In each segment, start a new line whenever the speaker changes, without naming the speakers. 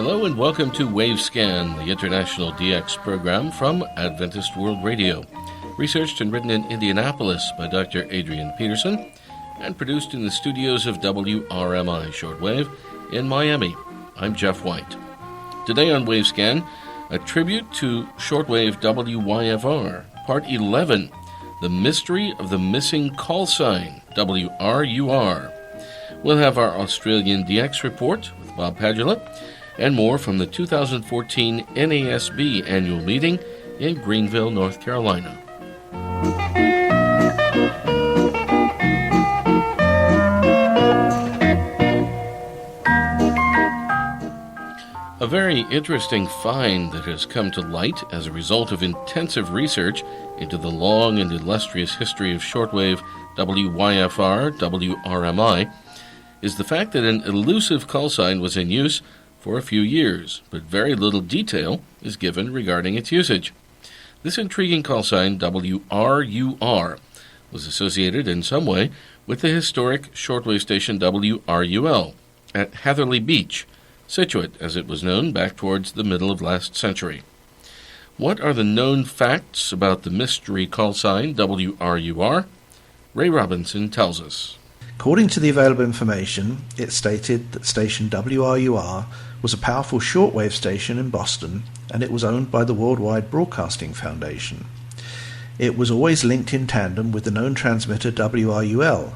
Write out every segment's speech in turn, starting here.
Hello and welcome to Wavescan, the international DX program from Adventist World Radio. Researched and written in Indianapolis by Dr. Adrian Peterson and produced in the studios of WRMI Shortwave in Miami. I'm Jeff White. Today on Wavescan, a tribute to Shortwave WYFR, Part 11, The Mystery of the Missing Call Sign, WRUR. We'll have our Australian DX report with Bob Padula and more from the 2014 NASB annual meeting in Greenville, North Carolina. A very interesting find that has come to light as a result of intensive research into the long and illustrious history of shortwave WYFR, WRMI, is the fact that an elusive call sign was in use for a few years, but very little detail is given regarding its usage. This intriguing call sign, WRUR, was associated in some way with the historic shortwave station WRUL at Hatherley Beach, Scituate, as it was known back towards the middle of last century. What are the known facts about the mystery call sign WRUR? Ray Robinson tells us.
According to the available information, it stated that station WRUR was a powerful shortwave station in Boston, and it was owned by the Worldwide Broadcasting Foundation. It was always linked in tandem with the known transmitter WRUL,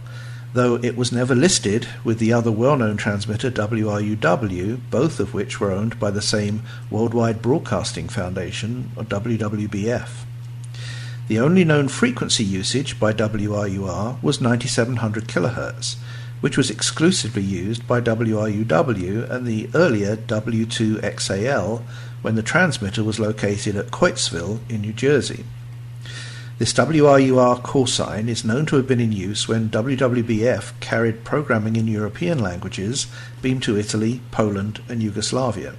though it was never listed with the other well-known transmitter WRUW, both of which were owned by the same Worldwide Broadcasting Foundation, or WWBF. The only known frequency usage by WRUR was 9700 kHz, which was exclusively used by WRUW and the earlier W2XAL when the transmitter was located at Coatesville in New Jersey. This WRUR call sign is known to have been in use when WWBF carried programming in European languages beamed to Italy, Poland, and Yugoslavia.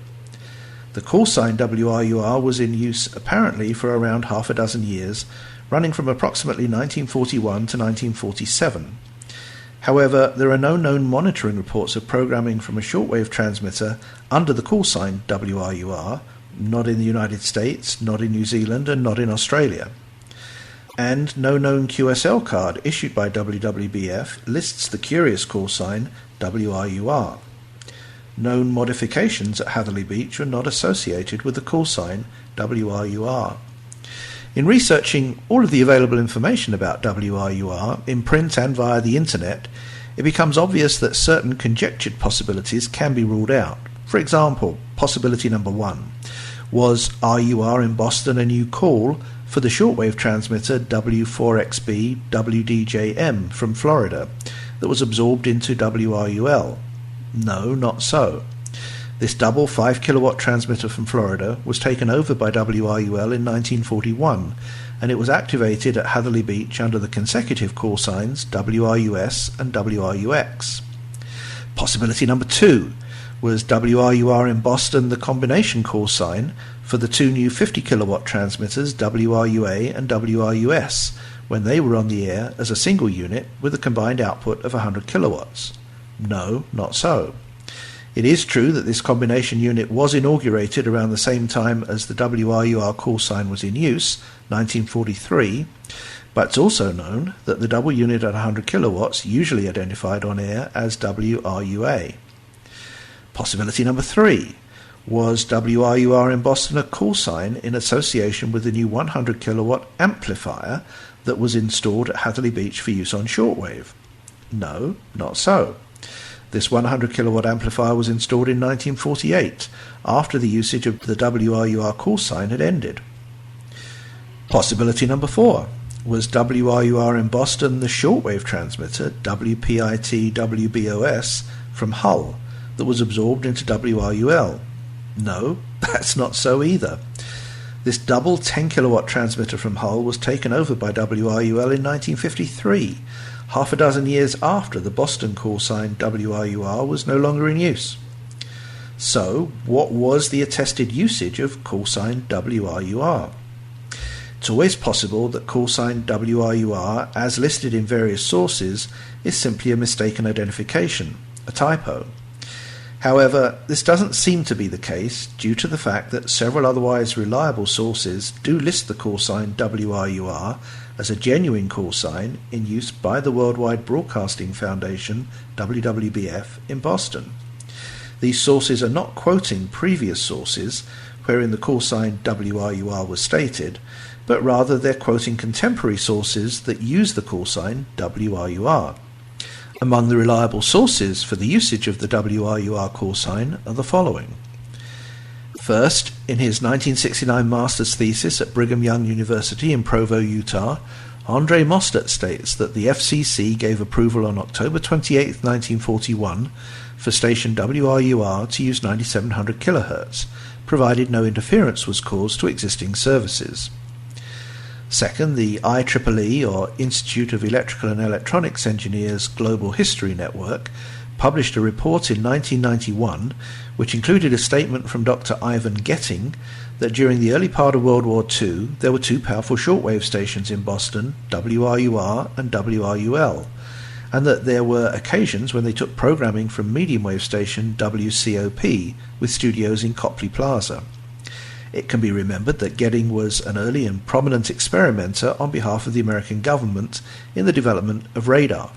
The call sign WRUR was in use apparently for around half a dozen years, running from approximately 1941 to 1947. However, there are no known monitoring reports of programming from a shortwave transmitter under the call sign WRUR, not in the United States, not in New Zealand, and not in Australia. And no known QSL card issued by WWBF lists the curious call sign WRUR. Known modifications at Hatherley Beach are not associated with the call sign WRUR. In researching all of the available information about WRUR, in print and via the internet, it becomes obvious that certain conjectured possibilities can be ruled out. For example, possibility number 1. Was RUR in Boston a new call for the shortwave transmitter W4XB WDJM from Florida that was absorbed into WRUL? No, not so. This double 5 kilowatt transmitter from Florida was taken over by WRUL in 1941, and it was activated at Hatherley Beach under the consecutive call signs WRUS and WRUX. Possibility number 2. Was WRUR in Boston the combination call sign for the two new 50 kilowatt transmitters WRUA and WRUS when they were on the air as a single unit with a combined output of 100 kilowatts? No, not so. It is true that this combination unit was inaugurated around the same time as the WRUR call sign was in use, 1943, but it's also known that the double unit at 100 kilowatts usually identified on air as WRUA. Possibility number 3. Was WRUR in Boston a call sign in association with the new 100 kilowatt amplifier that was installed at Hatherley Beach for use on shortwave? No, not so. This 100 kilowatt amplifier was installed in 1948, after the usage of the WRUR call sign had ended. Possibility number 4. Was WRUR in Boston the shortwave transmitter WPIT-WBOS from Hull that was absorbed into WRUL? No, that's not so either. This double 10 kilowatt transmitter from Hull was taken over by WRUL in 1953, half a dozen years after the Boston call sign WRUR was no longer in use. So, what was the attested usage of call sign WRUR? It's always possible that call sign WRUR, as listed in various sources, is simply a mistaken identification, a typo. However, this doesn't seem to be the case due to the fact that several otherwise reliable sources do list the call sign WRUR as a genuine call sign in use by the Worldwide Broadcasting Foundation, WWBF, in Boston. These sources are not quoting previous sources wherein the call sign WRUR was stated, but rather they're quoting contemporary sources that use the call sign WRUR. Among the reliable sources for the usage of the WRUR call sign are the following. First, in his 1969 master's thesis at Brigham Young University in Provo, Utah, Andre Mostert states that the FCC gave approval on October 28, 1941, for station WRUR to use 9700 kHz, provided no interference was caused to existing services. Second, the IEEE, or Institute of Electrical and Electronics Engineers Global History Network, published a report in 1991 which included a statement from Dr. Ivan Getting that during the early part of World War II there were two powerful shortwave stations in Boston, WRUR and WRUL, and that there were occasions when they took programming from medium wave station WCOP with studios in Copley Plaza. It can be remembered that Getting was an early and prominent experimenter on behalf of the American government in the development of radar.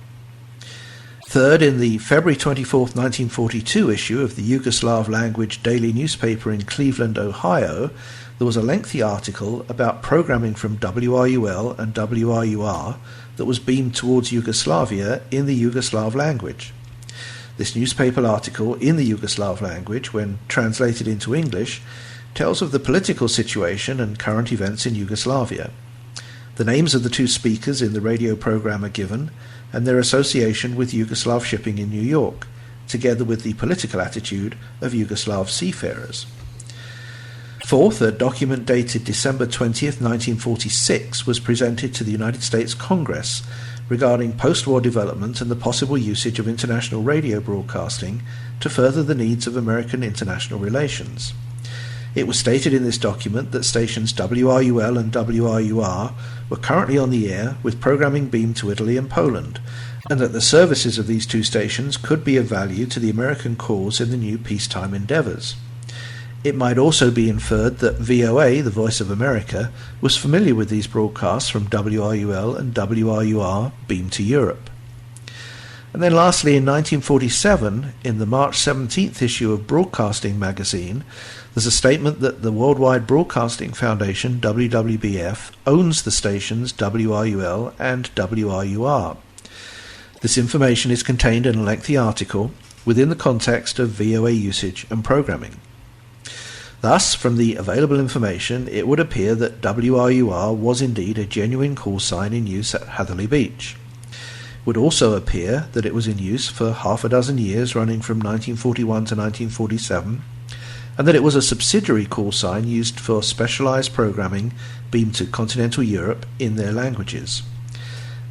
Third, in the February 24, 1942 issue of the Yugoslav language daily newspaper in Cleveland, Ohio, there was a lengthy article about programming from WRUL and WRUR that was beamed towards Yugoslavia in the Yugoslav language. This newspaper article in the Yugoslav language, when translated into English, tells of the political situation and current events in Yugoslavia. The names of the two speakers in the radio program are given, and their association with Yugoslav shipping in New York, together with the political attitude of Yugoslav seafarers. Fourth, a document dated December 20, 1946, was presented to the United States Congress regarding post-war development and the possible usage of international radio broadcasting to further the needs of American international relations. It was stated in this document that stations WRUL and WRUR were currently on the air with programming beamed to Italy and Poland, and that the services of these two stations could be of value to the American cause in the new peacetime endeavours. It might also be inferred that VOA, the Voice of America, was familiar with these broadcasts from WRUL and WRUR beamed to Europe. And then lastly, in 1947, in the March 17th issue of Broadcasting magazine, there's a statement that the Worldwide Broadcasting Foundation, WWBF, owns the stations WRUL and WRUR. This information is contained in a lengthy article within the context of VOA usage and programming. Thus, from the available information, it would appear that WRUR was indeed a genuine call sign in use at Hatherley Beach. It would also appear that it was in use for half a dozen years running from 1941 to 1947, and that it was a subsidiary call sign used for specialized programming beamed to continental Europe in their languages.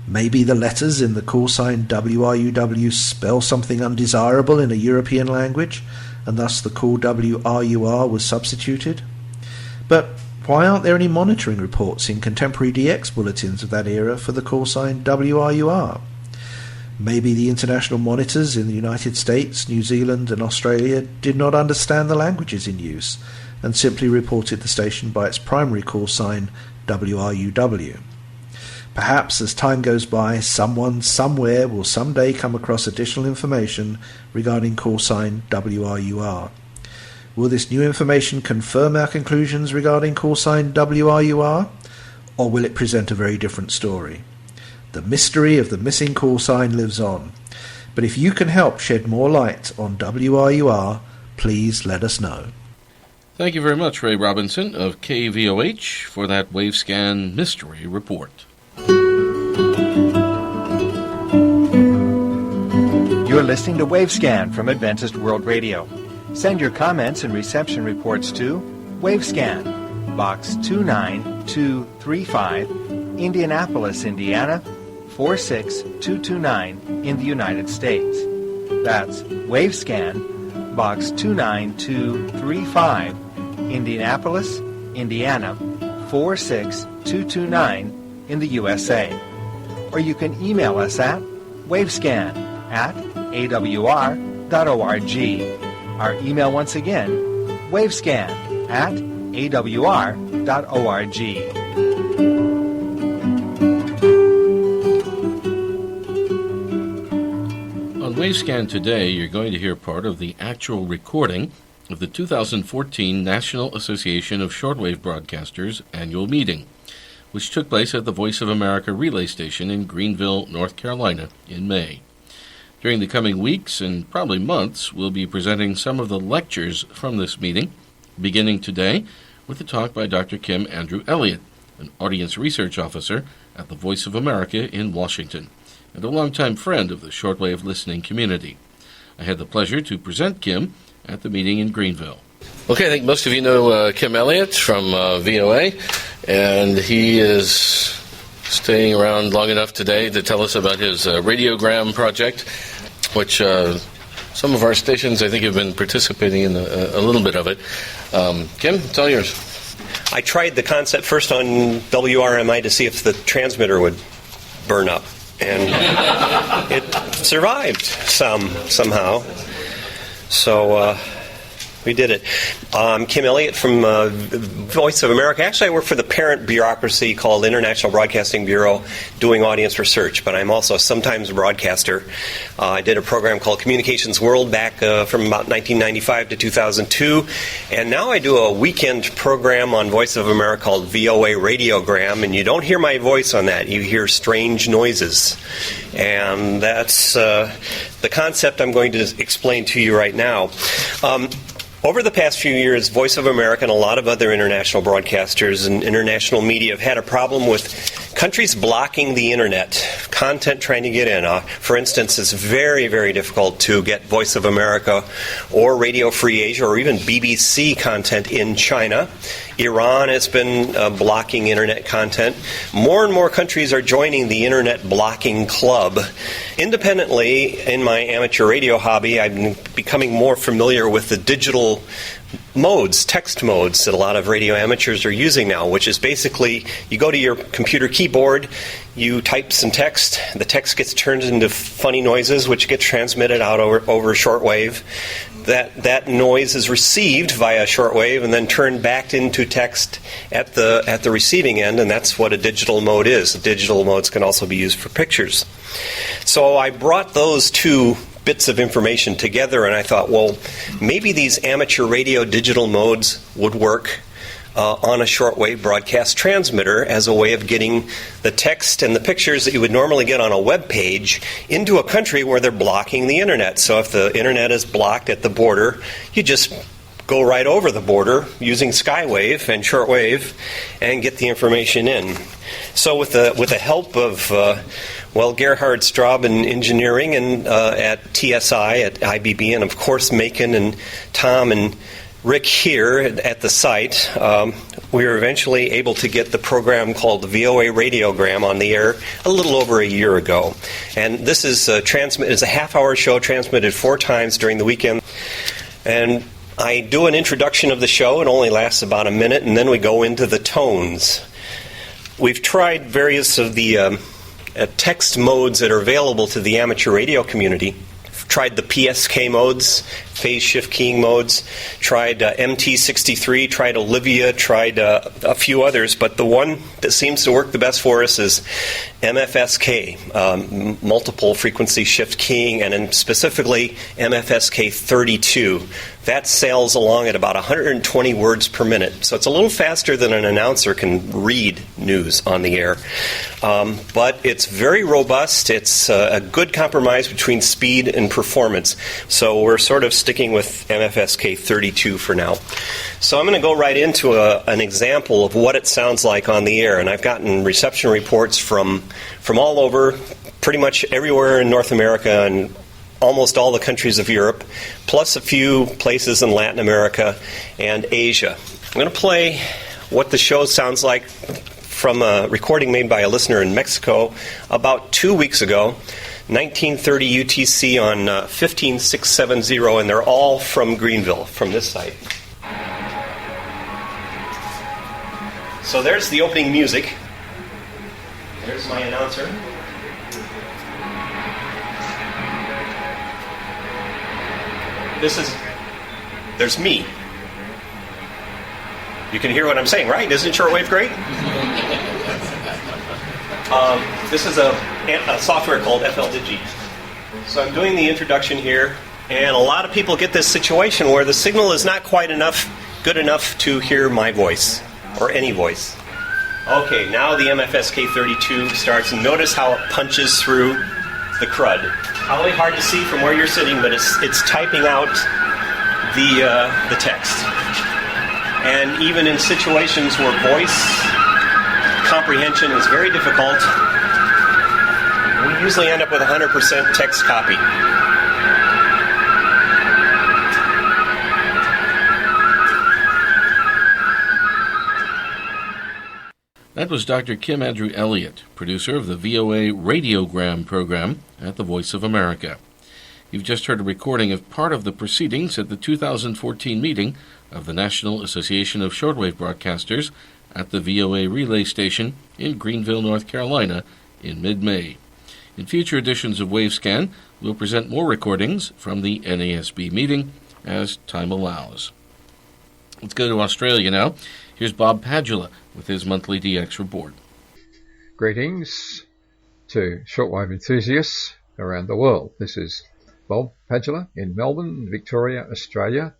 Maybe the letters in the call sign WRUW spell something undesirable in a European language, and thus the call WRUR was substituted. But why aren't there any monitoring reports in contemporary DX bulletins of that era for the call sign WRUR? Maybe the international monitors in the United States, New Zealand and Australia did not understand the languages in use and simply reported the station by its primary call sign WRUW. Perhaps as time goes by, someone somewhere will someday come across additional information regarding call sign WRUR. Will this new information confirm our conclusions regarding call sign WRUR, or will it present a very different story? The mystery of the missing call sign lives on. But if you can help shed more light on WRUR, please let us know.
Thank you very much, Ray Robinson of KVOH, for that Wavescan Mystery Report.
You're listening to Wavescan from Adventist World Radio. Send your comments and reception reports to Wavescan, Box 29235, Indianapolis, Indiana, 46229 in the United States. That's Wavescan, Box 29235, Indianapolis, Indiana, 46229 in the USA. Or you can email us at wavescan@awr.org. Our email once again, wavescan@awr.org.
On Wavescan today, you're going to hear part of the actual recording of the 2014 National Association of Shortwave Broadcasters annual meeting, which took place at the Voice of America relay station in Greenville, North Carolina, in May. During the coming weeks and probably months, we'll be presenting some of the lectures from this meeting, beginning today with a talk by Dr. Kim Andrew Elliott, an audience research officer at the Voice of America in Washington, and a longtime friend of the shortwave listening community. I had the pleasure to present Kim at the meeting in Greenville. Okay, I think most of you know Kim Elliott from VOA, and he is staying around long enough today to tell us about his radiogram project, which some of our stations, I think, have been participating in a little bit of it. Kim, it's all yours.
I tried the concept first on WRMI to see if the transmitter would burn up, and it survived somehow. So we did it. Kim Elliott from Voice of America. Actually, I work for the parent bureaucracy called International Broadcasting Bureau doing audience research, but I'm also sometimes a broadcaster. I did a program called Communications World back from about 1995 to 2002, and now I do a weekend program on Voice of America called VOA Radiogram, and you don't hear my voice on that. You hear strange noises, and that's the concept I'm going to explain to you right now. Over the past few years, Voice of America and a lot of other international broadcasters and international media have had a problem with countries blocking the Internet, content trying to get in. For instance, it's very, very difficult to get Voice of America or Radio Free Asia or even BBC content in China. Iran has been blocking Internet content. More and more countries are joining the Internet blocking club. Independently, in my amateur radio hobby, I've been becoming more familiar with the digital modes, text modes that a lot of radio amateurs are using now, which is basically you go to your computer keyboard, you type some text, the text gets turned into funny noises which get transmitted out over shortwave. That noise is received via shortwave and then turned back into text at the receiving end, and that's what a digital mode is. Digital modes can also be used for pictures. So I brought those two bits of information together, and I thought, well, maybe these amateur radio digital modes would work on a shortwave broadcast transmitter as a way of getting the text and the pictures that you would normally get on a web page into a country where they're blocking the Internet. So if the Internet is blocked at the border, you just go right over the border using skywave and shortwave and get the information in. So with the help of Gerhard Straub in engineering and at TSI, at IBB, and of course Macon and Tom and Rick here at the site, we were eventually able to get the program called the VOA Radiogram on the air a little over a year ago. And this is it's a half-hour show transmitted 4 times during the weekend. And I do an introduction of the show. It only lasts about a minute, and then we go into the tones. We've tried various of the text modes that are available to the amateur radio community. Tried the PSK modes, phase shift keying modes, tried MT63, tried Olivia, tried a few others, but the one that seems to work the best for us is MFSK, multiple frequency shift keying, and then specifically MFSK 32. That sails along at about 120 words per minute, so it's a little faster than an announcer can read news on the air. But it's very robust. It's a good compromise between speed and performance. So we're sort of sticking with MFSK 32 for now. So I'm going to go right into an example of what it sounds like on the air. And I've gotten reception reports from all over, pretty much everywhere in North America and almost all the countries of Europe, plus a few places in Latin America and Asia. I'm going to play what the show sounds like from a recording made by a listener in Mexico about 2 weeks ago, 1930 UTC on 15670, and they're all from Greenville, from this site. So there's the opening music. There's my announcer. there's me. You can hear what I'm saying, right? Isn't shortwave great? This is a software called FLDigi. So I'm doing the introduction here, and a lot of people get this situation where the signal is not quite good enough to hear my voice, or any voice. Okay, now the MFSK32 starts, and notice how it punches through the crud. Probably hard to see from where you're sitting, but it's typing out the text. And even in situations where voice comprehension is very difficult, we usually end up with 100% text copy.
That was Dr. Kim Andrew Elliott, producer of the VOA Radiogram program at the Voice of America. You've just heard a recording of part of the proceedings at the 2014 meeting of the National Association of Shortwave Broadcasters at the VOA Relay Station in Greenville, North Carolina in mid-May. In future editions of Wavescan, we'll present more recordings from the NASB meeting as time allows. Let's go to Australia now. Here's Bob Padula with his monthly DX report.
Greetings to shortwave enthusiasts around the world. This is Bob Padula in Melbourne, Victoria, Australia,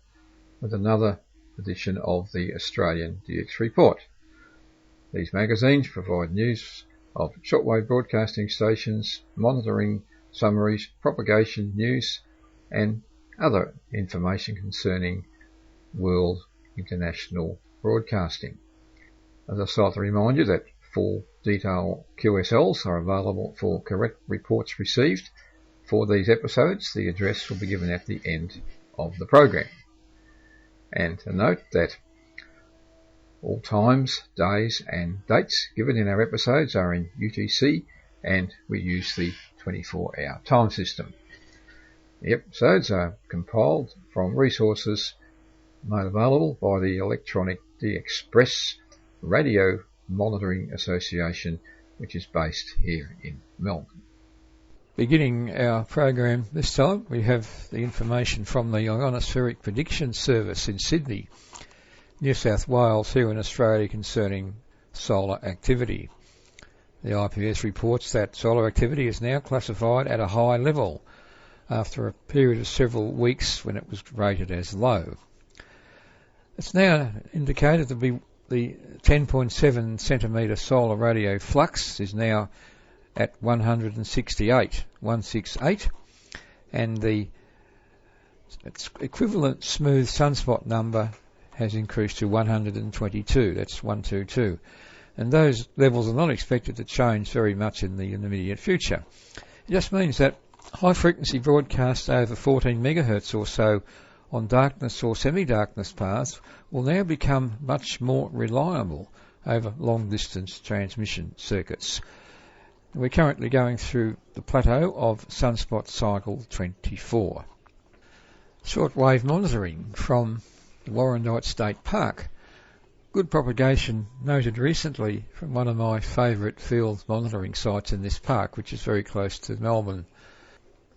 with another edition of the Australian DX Report. These magazines provide news of shortwave broadcasting stations, monitoring summaries, propagation news, and other information concerning world international broadcasting. As I start to remind you that full detailed QSLs are available for correct reports received for these episodes. The address will be given at the end of the program. And to note that all times, days and dates given in our episodes are in UTC, and we use the 24-hour time system. The episodes are compiled from resources made available by the Electronic DXpress Radio Monitoring Association, which is based here in Melbourne. Beginning our program this time, we have the information from the Ionospheric Prediction Service in Sydney, New South Wales, here in Australia, concerning solar activity. The IPS reports that solar activity is now classified at a high level after a period of several weeks when it was rated as low. It's now indicated to be the 10.7 centimetre solar radio flux is now at 168, and the equivalent smooth sunspot number has increased to 122. That's 122. And those levels are not expected to change very much in the immediate future. It just means that high-frequency broadcasts over 14 megahertz or so on darkness or semi-darkness paths will now become much more reliable over long-distance transmission circuits. We're currently going through the plateau of sunspot cycle 24. Shortwave monitoring from the Warrandyte State Park. Good propagation noted recently from one of my favourite field monitoring sites in this park, which is very close to Melbourne.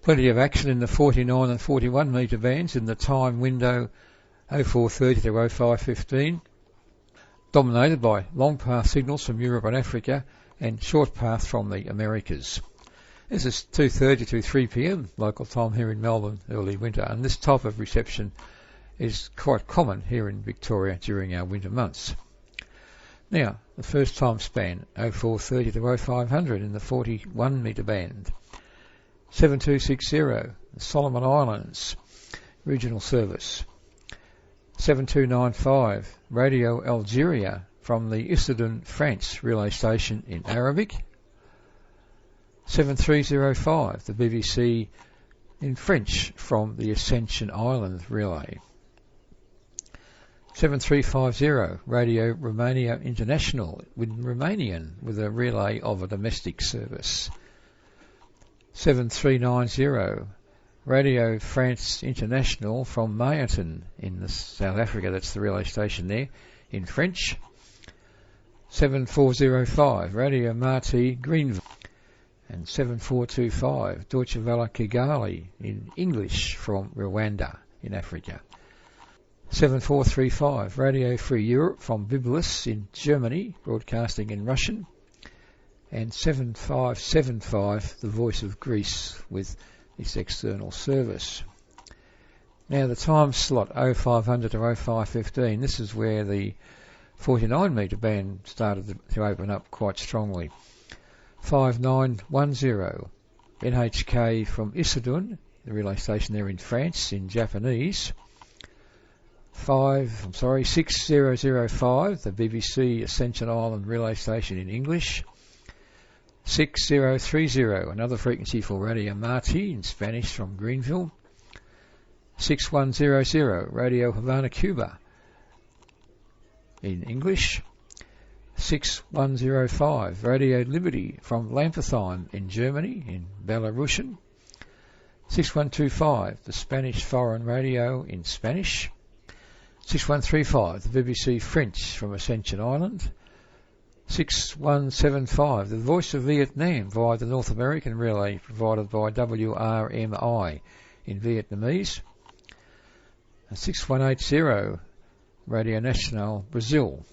Plenty of action in the 49 and 41 metre bands in the time window 0430 to 0515, dominated by long path signals from Europe and Africa and short path from the Americas. This is 2:30 to 3 p.m. local time here in Melbourne, early winter, and this type of reception is quite common here in Victoria during our winter months. Now, the first time span 0430 to 0500 in the 41 metre band. 7260, the Solomon Islands regional service. 7295, Radio Algeria from the Issoudun, France relay station in Arabic. 7305, the BBC in French from the Ascension Island relay. 7350, Radio Romania International in Romanian with a relay of a domestic service. 7390, Radio France International from Mayerton in South Africa, that's the relay station there, in French. 7405, Radio Marti Greenville. And 7425, Deutsche Welle Kigali in English from Rwanda in Africa. 7435 Radio Free Europe from Biblis in Germany, broadcasting in Russian, and 7575 The Voice of Greece with its external service. Now the time slot 0500 to 0515, this is where the 49 metre band started to open up quite strongly. 5910 NHK from Issoudun, the relay station there in France in Japanese. 6005 the BBC Ascension Island relay station in English. 6030 another frequency for Radio Marti in Spanish from Greenville. 6100 Radio Havana, Cuba in English. 6105 Radio Liberty from Lampertheim in Germany in Belarusian. 6125 the Spanish Foreign Radio in Spanish. 6135 the BBC French from Ascension Island. 6175 the Voice of Vietnam via the North American relay provided by WRMI in Vietnamese. 6180 Radio Nacional Brazil.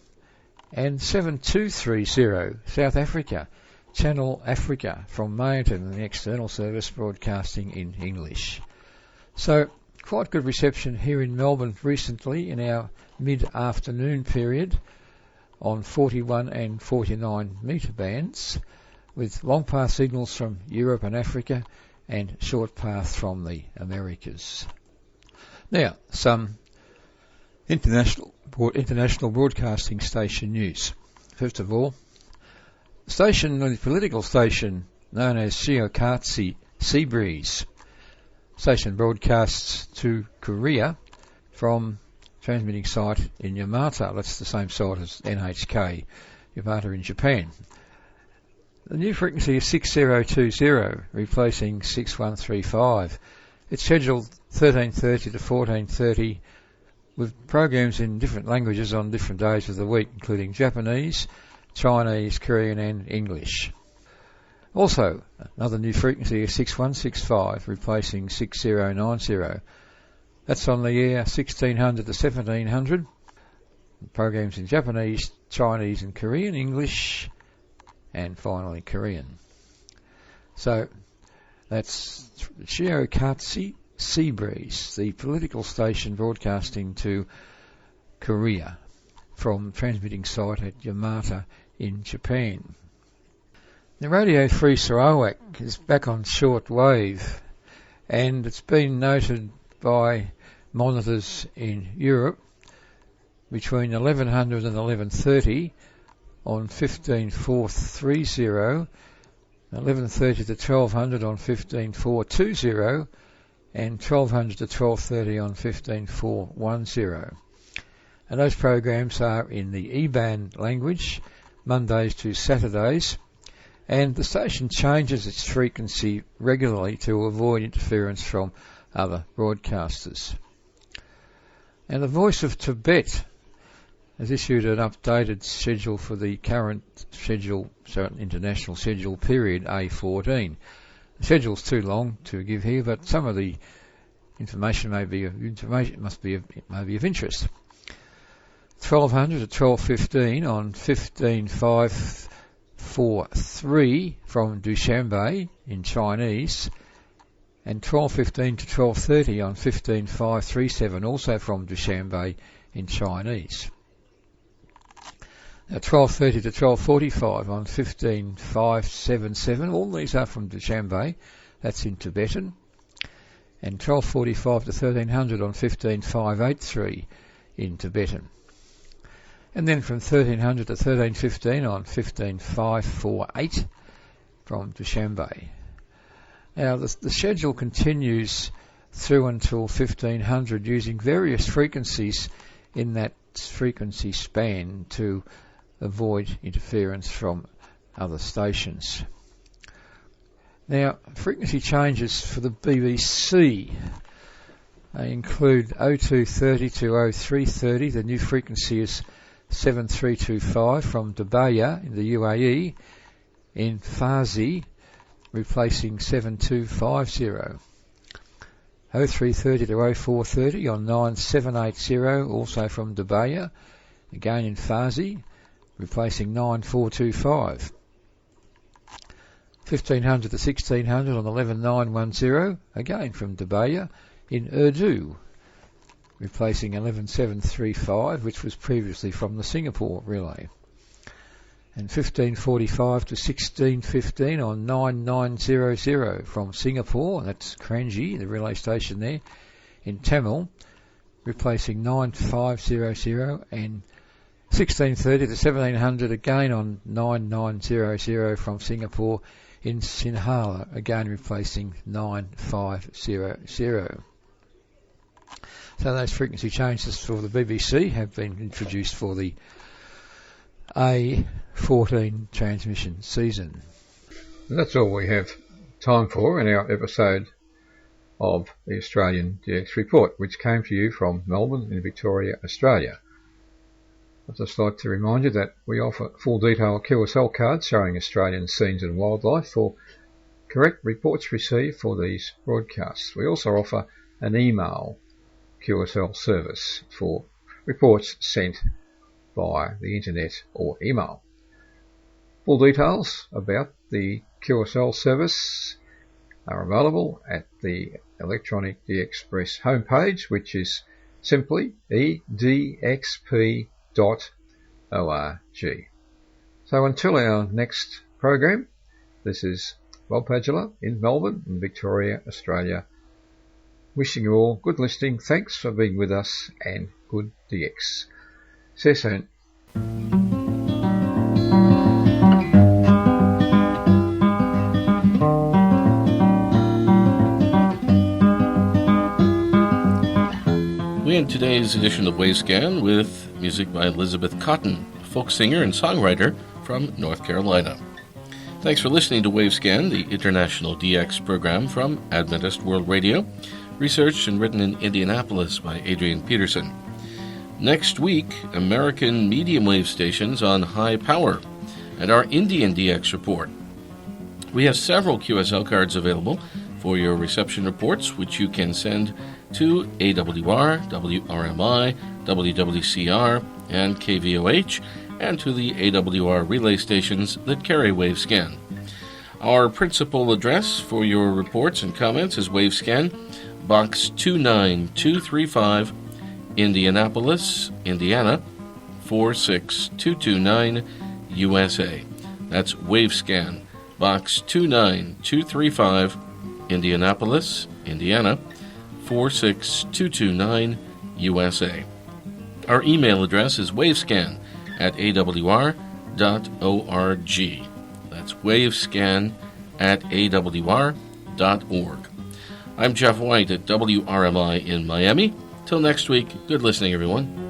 And 7230 South Africa, Channel Africa from Maynton, the external service broadcasting in English. So quite good reception here in Melbourne recently in our mid-afternoon period on 41 and 49 metre bands, with long path signals from Europe and Africa and short path from the Americas. Now, some international broadcasting station news. First of all, the political station known as Shiokatsi Seabreeze. Station broadcasts to Korea from transmitting site in Yamata. That's the same site as NHK, Yamata in Japan. The new frequency is 6020, replacing 6135. It's scheduled 13:30 to 14:30 with programs in different languages on different days of the week, including Japanese, Chinese, Korean and English. Also, another new frequency is 6165, replacing 6090. That's on the air 1600 to 1700. Programs in Japanese, Chinese and Korean, English and finally Korean. So that's Shiokatsi Seabreeze, the political station broadcasting to Korea from transmitting site at Yamata in Japan. The Radio Free Sarawak is back on short wave, and it's been noted by monitors in Europe between 1100 and 1130 on 15.430, 1130 to 1200 on 15.420, and 1200 to 1230 on 15.410. And those programs are in the E-band language, Mondays to Saturdays, and the station changes its frequency regularly to avoid interference from other broadcasters. And the Voice of Tibet has issued an updated schedule for the current schedule, so international schedule period A14. The schedule's too long to give here, but some of the information may be of interest. 1200 to 1215 on 15.543 from Dushanbe in Chinese, and 1215 to 1230 on 15.537 also from Dushanbe in Chinese. Now 1230 to 1245 on 15.577, all these are from Dushanbe, that's in Tibetan, and 1245 to 1300 on 15.583 in Tibetan. And then from 1300 to 1315 on 15.548 from Dushanbe. Now the schedule continues through until 1500 using various frequencies in that frequency span to avoid interference from other stations. Now, frequency changes for the BBC. They include 0230 to 0330. The new frequency is 7325 from Dubai in the UAE in Farsi, replacing 7250. 0330 to 0430 on 9780, also from Dubaya, again in Farsi, replacing 9425. 1500 to 1600 on 11910, again from Dubaya, in Urdu, replacing 11735, which was previously from the Singapore relay. And 1545 to 1615 on 9900 from Singapore, and that's Kranji, the relay station there, in Tamil, replacing 9500, and 1630 to 1700 again on 9900 from Singapore in Sinhala, again replacing 9500. So those frequency changes for the BBC have been introduced for the A14 transmission season. And that's all we have time for in our episode of the Australian DX Report, which came to you from Melbourne in Victoria, Australia. I'd just like to remind you that we offer full detail QSL cards showing Australian scenes and wildlife for correct reports received for these broadcasts. We also offer an email QSL service for reports sent via the internet or email. Full details about the QSL service are available at the Electronic DXpress homepage, which is simply edxp.org. So until our next program, this is Bob Padula in Melbourne in Victoria, Australia, wishing you all good listening. Thanks for being with us and good DX. See you soon.
We end today's edition of Wavescan with music by Elizabeth Cotton, a folk singer and songwriter from North Carolina. Thanks for listening to Wavescan, the international DX program from Adventist World Radio, researched and written in Indianapolis by Adrian Peterson. Next week, American medium wave stations on high power, and our Indian DX report. We have several QSL cards available for your reception reports, which you can send to AWR, WRMI, WWCR, and KVOH, and to the AWR relay stations that carry Wavescan. Our principal address for your reports and comments is Wavescan, Box 29235, Indianapolis, Indiana, 46229, USA. That's Wavescan, Box 29235, Indianapolis, Indiana, 46229, USA. Our email address is wavescan@awr.org. That's wavescan@awr.org. I'm Jeff White at WRMI in Miami. Till next week, good listening, everyone.